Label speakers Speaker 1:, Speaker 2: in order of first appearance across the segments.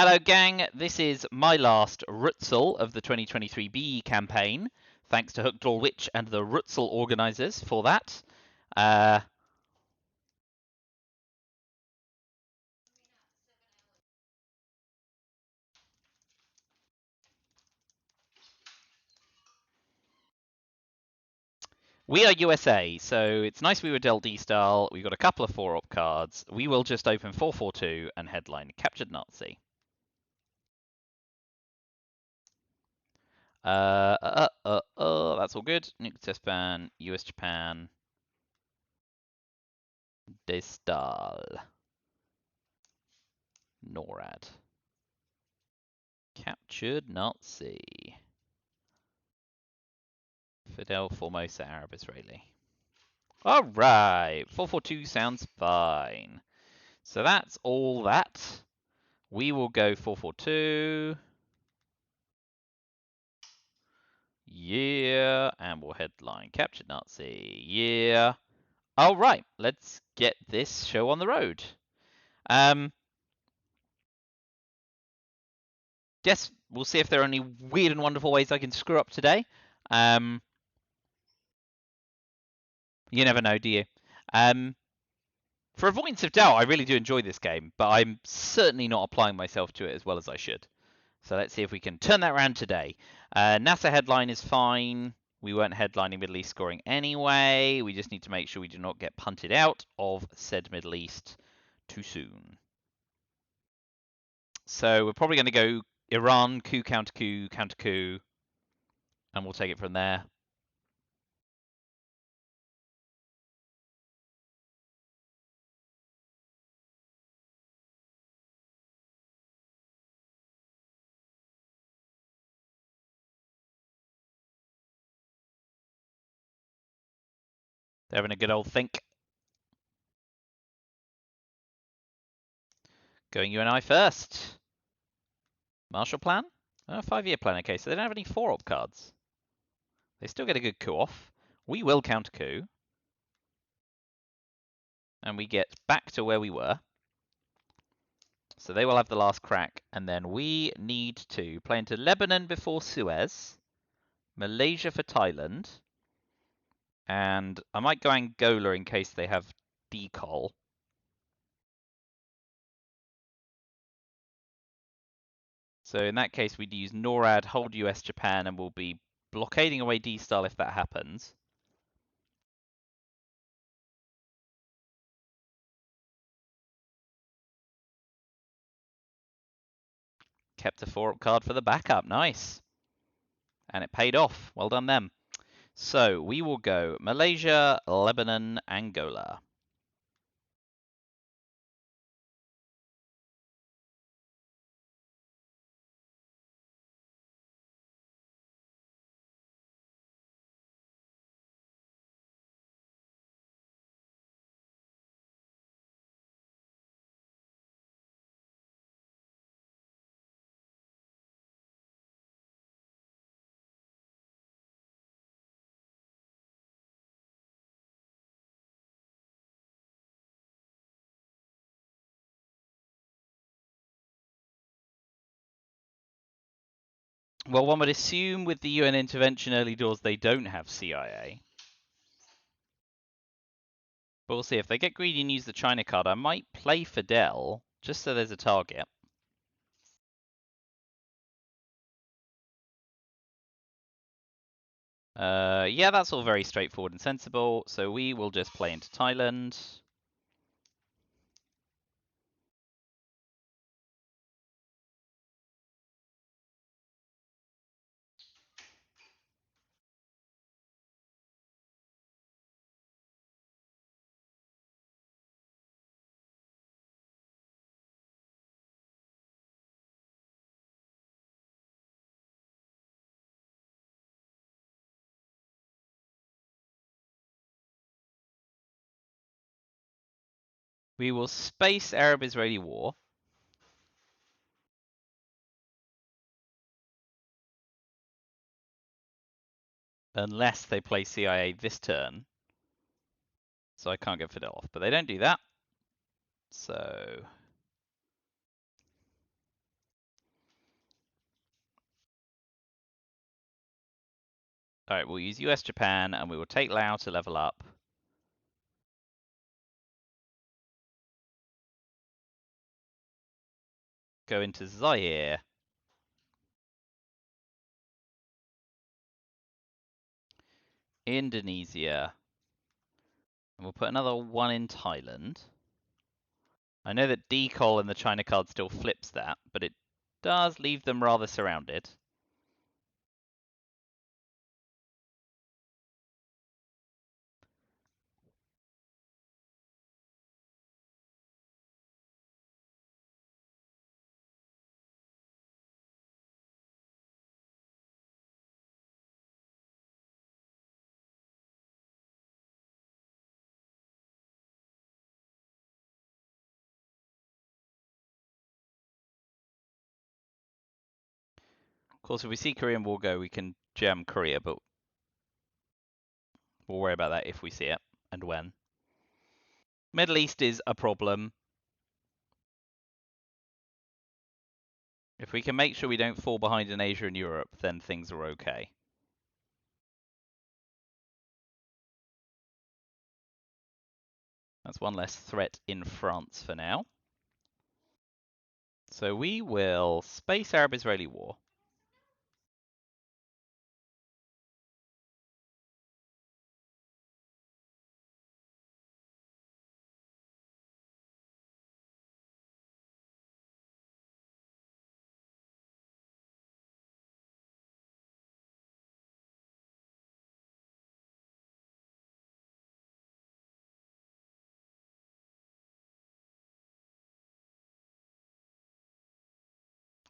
Speaker 1: Hello gang, this is my last Rutzel of the 2023 BE campaign. Thanks to Hooked All Witch and the Rutzel organisers for that. We are USA, so it's nice we were dealt D-Style. We've got a couple of 4-op cards. We will just open 442 and headline Captured Nazi. That's all good. Nuclear test ban, US, Japan. D-Style. NORAD. Captured Nazi. Fidel Formosa Arab Israeli. Alright, 442 sounds fine. So that's all that. We will go 442. Yeah, and we'll headline Captured Nazi. Yeah. Alright, let's get this show on the road. Yes, we'll see if there are any weird and wonderful ways I can screw up today. You never know, do you? For avoidance of doubt, I really do enjoy this game, but I'm certainly not applying myself to it as well as I should. So let's see if we can turn that around today. NASA headline is fine. We weren't headlining Middle East scoring anyway. We just need to make sure we do not get punted out of said Middle East too soon. So we're probably going to go Iran, coup, counter coup, counter coup, and we'll take it from there. They're having a good old think. Going UNI first. Marshall Plan? 5-year plan. Okay, so they don't have any 4-op cards. They still get a good coup off. We will counter coup. And we get back to where we were. So they will have the last crack. And then we need to play into Lebanon before Suez. Malaysia for Thailand. And I might go Angola in case they have decol. So in that case, we'd use NORAD, hold US, Japan, and we'll be blockading away D-Style if that happens. Kept a 4-up card for the backup. Nice. And it paid off. Well done them. So we will go Malaysia, Lebanon, Angola. Well, one would assume with the UN intervention early doors they don't have CIA. But we'll see. If they get greedy and use the China card, I might play Fidel, just so there's a target. Yeah, that's all very straightforward and sensible. So we will just play into Thailand. We will space Arab-Israeli war. Unless they play CIA this turn. So I can't get Fidel off. But they don't do that. So Alright, we'll use US Japan and we will take Laos to level up. Go into Zaire. Indonesia. And we'll put another one in Thailand. I know that decol in the China card still flips that, but it does leave them rather surrounded. Of course, if we see Korean War go, we can jam Korea, but we'll worry about that if we see it and when. Middle East is a problem. If we can make sure we don't fall behind in Asia and Europe, then things are okay. That's one less threat in France for now. So we will space Arab-Israeli war.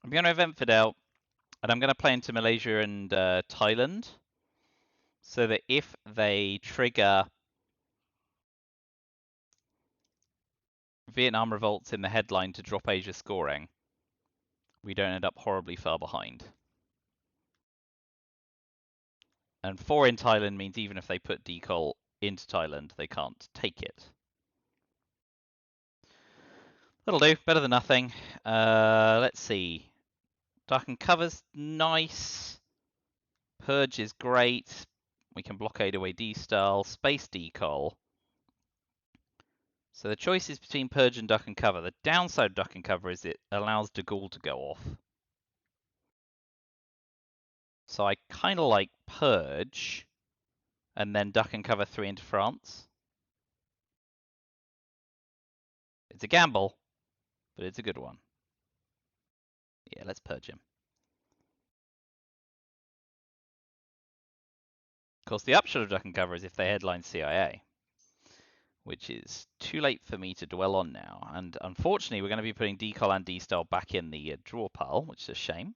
Speaker 1: I'm going to event Fidel, and I'm going to play into Malaysia and Thailand, so that if they trigger Vietnam revolts in the headline to drop Asia scoring, we don't end up horribly far behind. And 4 in Thailand means even if they put decol into Thailand, they can't take it. That'll do, better than nothing. Let's see. Dark and Cover's nice. Purge is great. We can blockade away D-Style. Space Decol. So the choice is between Purge and Duck and Cover. The downside of Duck and Cover is it allows De Gaulle to go off. So I kind of like Purge and then Duck and Cover 3 into France. It's a gamble, but it's a good one. Yeah, let's Purge him. Of course, the upshot of Duck and Cover is if they headline CIA, which is too late for me to dwell on now. And unfortunately, we're going to be putting Decol and D-Style back in the draw pile, which is a shame.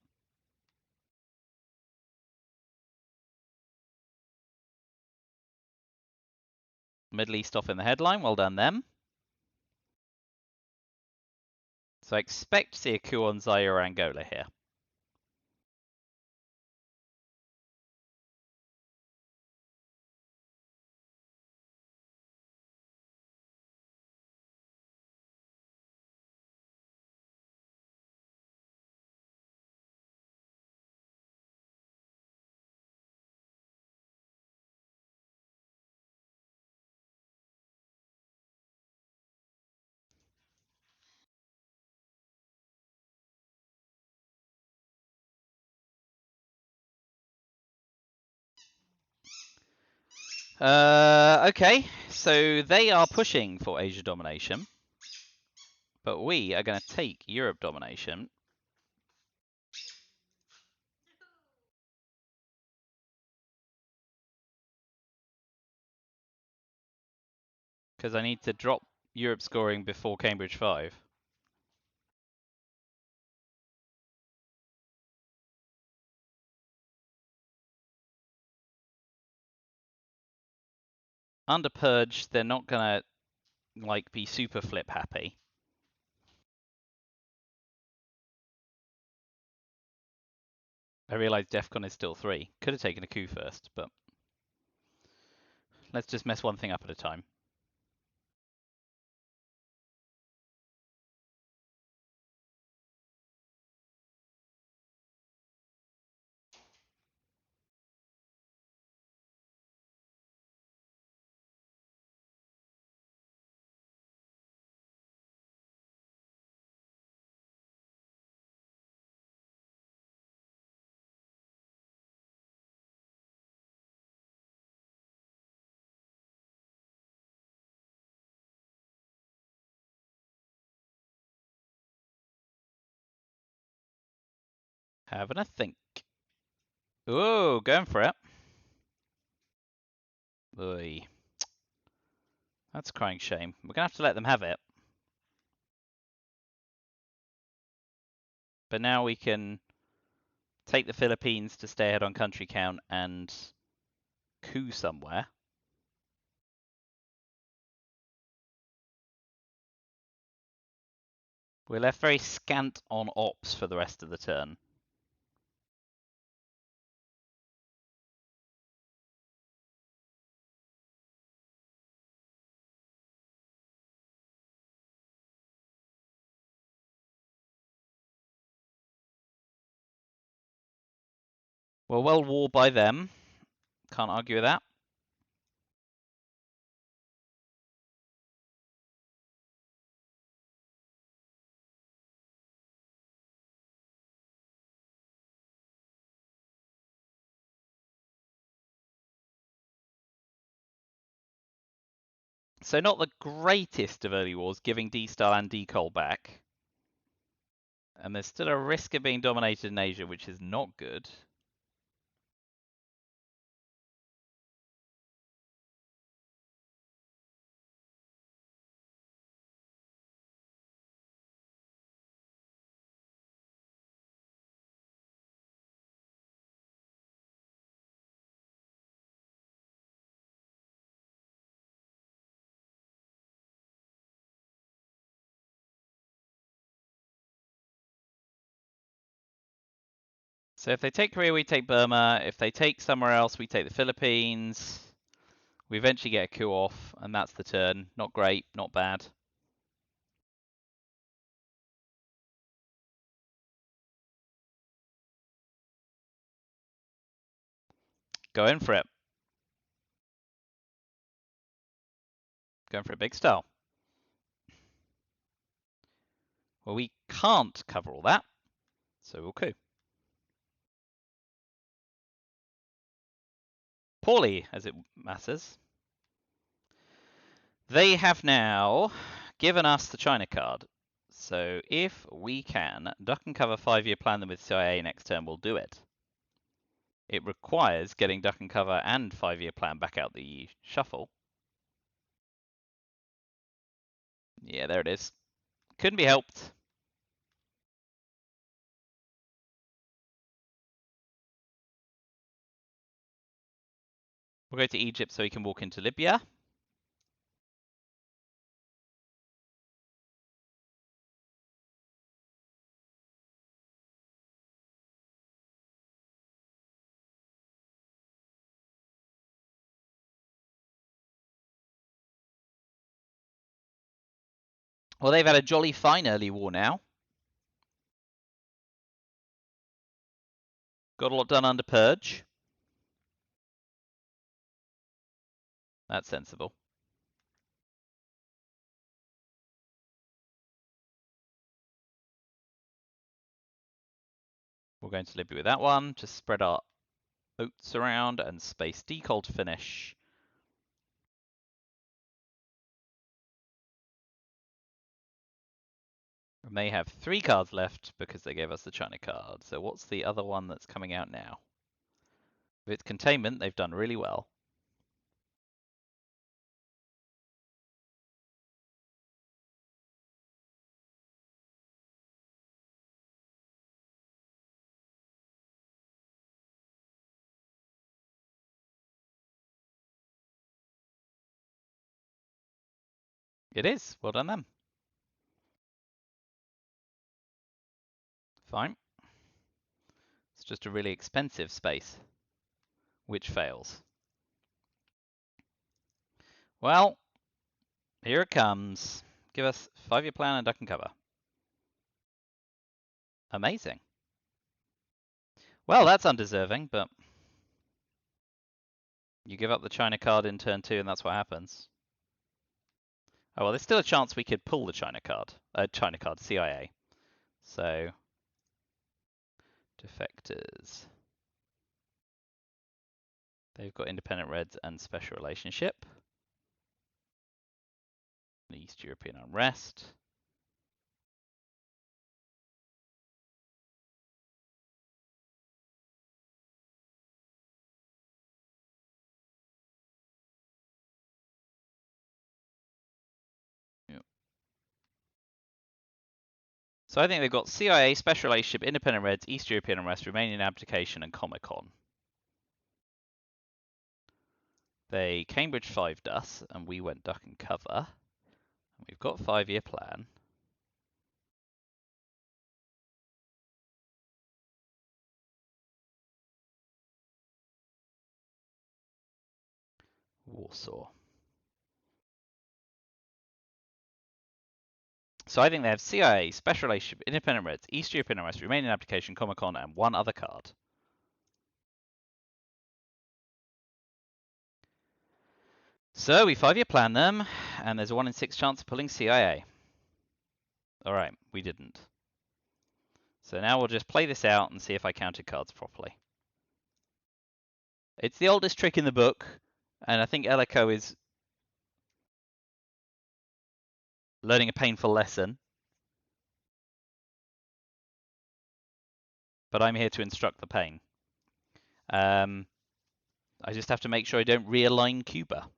Speaker 1: Middle East off in the headline. Well done, them. So I expect to see a coup on Zaire or Angola here. Okay, so they are pushing for Asia domination, but we are going to take Europe domination. Because I need to drop Europe scoring before Cambridge 5. Under Purge, they're not going to like be super flip happy. I realise DEFCON is still 3. Could have taken a coup first, but let's just mess one thing up at a time. Having a think. Oh, going for it. Oy. That's a crying shame. We're going to have to let them have it. But now we can take the Philippines to stay ahead on country count and coup somewhere. We're left very scant on ops for the rest of the turn. Well war by them. Can't argue with that. So not the greatest of early wars, giving D-Style and D-Col back. And there's still a risk of being dominated in Asia, which is not good. So if they take Korea, we take Burma. If they take somewhere else, we take the Philippines. We eventually get a coup off, and that's the turn. Not great, not bad. Going for it. Going for it big style. Well, we can't cover all that, so we'll coup. Poorly, as it matters. They have now given us the China card. So if we can duck and cover 5-year plan them with CIA next turn, we'll do it. It requires getting duck and cover and 5-year plan back out the shuffle. Yeah, there it is. Couldn't be helped. We'll go to Egypt so he can walk into Libya. Well, they've had a jolly fine early war now. Got a lot done under Purge. That's sensible. We're going to Libya with that one. Just spread our oats around and space decol to finish. We may have 3 cards left because they gave us the China card. So what's the other one that's coming out now? With its containment, they've done really well. It is. Well done them. Fine. It's just a really expensive space, which fails. Well, here it comes. Give us 5-year plan and duck and cover. Amazing. Well, that's undeserving, but you give up the China card in turn 2 and that's what happens. Oh, well, there's still a chance we could pull the China card. CIA. So, defectors. They've got independent reds and special relationship. East European unrest. So I think they've got CIA, Special Relationship, Independent Reds, East European Unrest, Romanian Abdication, and Comic Con. They Cambridge 5'd us, and we went duck and cover. We've got a 5-year plan. Warsaw. So I think they have CIA, Special Relationship, Independent Reds, East European Unrest, Romanian Abdication, Comic Con, and one other card. So we 5-year plan them, and there's a 1 in 6 chance of pulling CIA. Alright, we didn't. So now we'll just play this out and see if I counted cards properly. It's the oldest trick in the book, and I think ellicko is learning a painful lesson. But I'm here to instruct the pain. I just have to make sure I don't realign Cuba.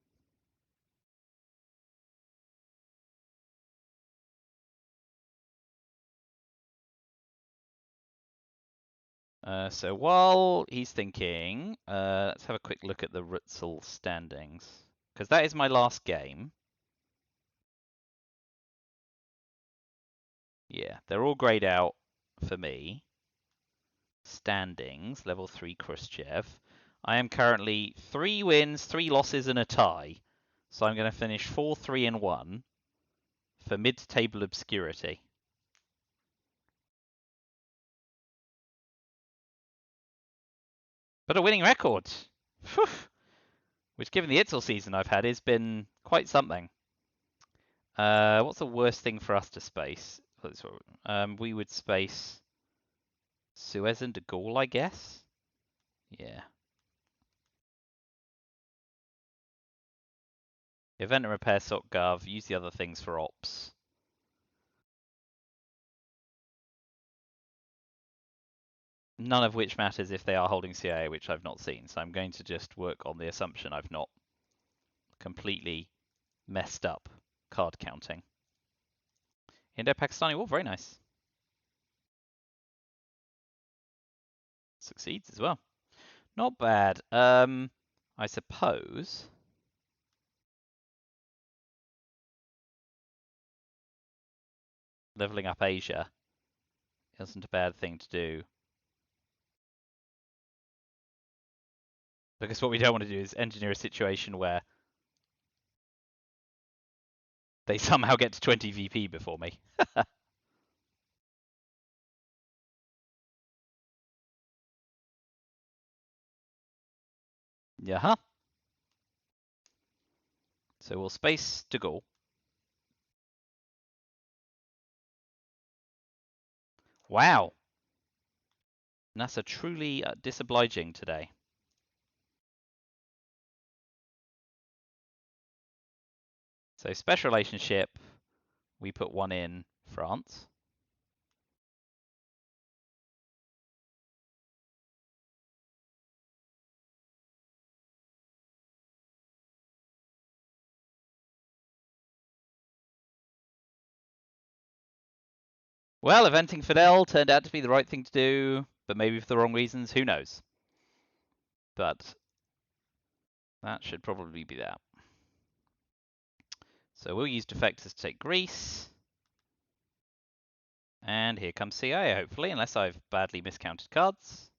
Speaker 1: So while he's thinking, let's have a quick look at the RTSL standings. Because that is my last game. Yeah, they're all grayed out for me. Standings, level 3 Khrushchev. I am currently 3 wins, 3 losses, and a tie. So I'm going to finish 4, 3, and 1 for mid-table obscurity. But a winning record! Whew. Which, given the RTSL season I've had, has been quite something. What's the worst thing for us to space? We would space Suez and de Gaulle, I guess? Yeah. Event and repair .gov, use the other things for ops. None of which matters if they are holding CIA, which I've not seen. So I'm going to just work on the assumption I've not completely messed up card counting. Indo-Pakistani War, very nice. Succeeds as well. Not bad. I suppose leveling up Asia isn't a bad thing to do. Because what we don't want to do is engineer a situation where they somehow get to 20 VP before me. Yeah. So we'll space de Gaulle. Wow. NASA truly disobliging today. So special relationship, we put 1 in France. Well, eventing Fidel turned out to be the right thing to do, but maybe for the wrong reasons, who knows. But that should probably be that. So we'll use defectors to take Greece. And here comes CIA, hopefully, unless I've badly miscounted cards.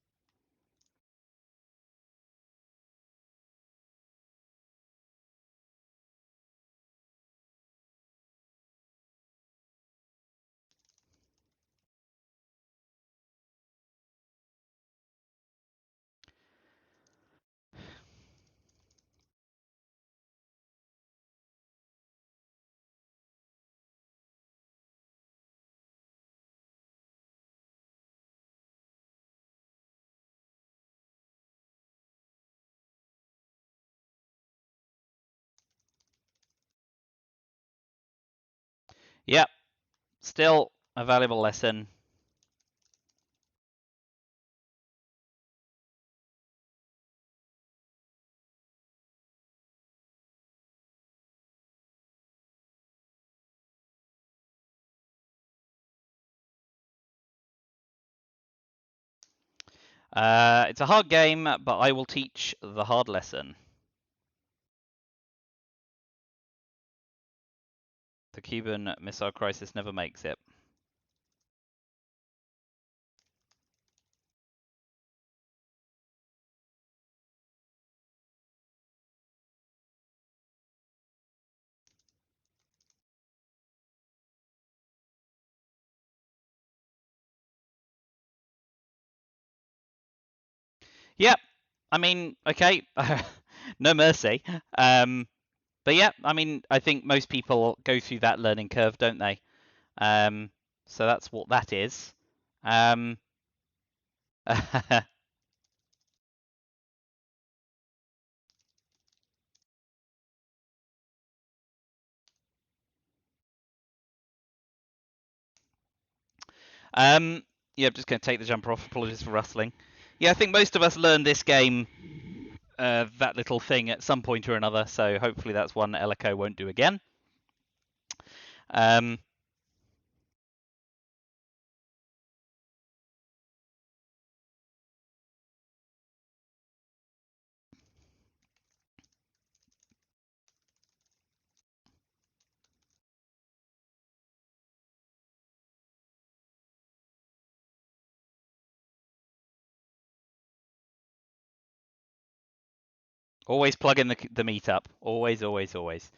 Speaker 1: Yep, still a valuable lesson. It's a hard game, but I will teach the hard lesson. The Cuban Missile Crisis never makes it. Yep. I mean, okay, no mercy. But yeah, I mean, I think most people go through that learning curve, don't they? Um, so that's what that is. Um, yeah, I'm just going to take the jumper off. Apologies for rustling. Yeah, I think most of us learned this game, that little thing, at some point or another. So hopefully that's one ellicko won't do again. Um, Always plug in the meetup. Always, always, always.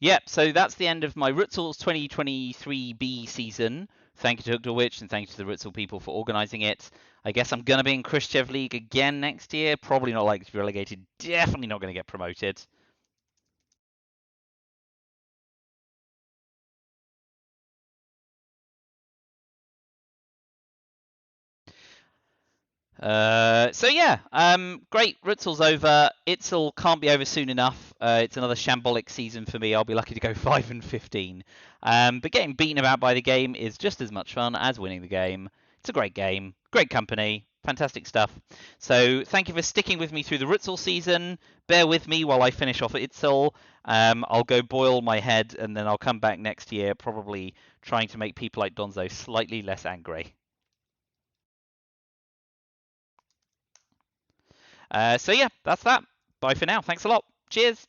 Speaker 1: Yeah, so that's the end of my Rutzels 2023B season. Thank you to Hooked Witch and thank you to the Rutzel people for organising it. I guess I'm going to be in Khrushchev League again next year. Probably not likely to be relegated. Definitely not going to get promoted. So yeah, great. Rutzel's over. Itzel can't be over soon enough. It's another shambolic season for me. I'll be lucky to go 5-15. But getting beaten about by the game is just as much fun as winning the game. It's a great game, great company, fantastic stuff. So thank you for sticking with me through the Rutzel season. Bear with me while I finish off Itzel. I'll go boil my head and then I'll come back next year, probably trying to make people like Donzo slightly less angry. So yeah, that's that. Bye for now. Thanks a lot. Cheers.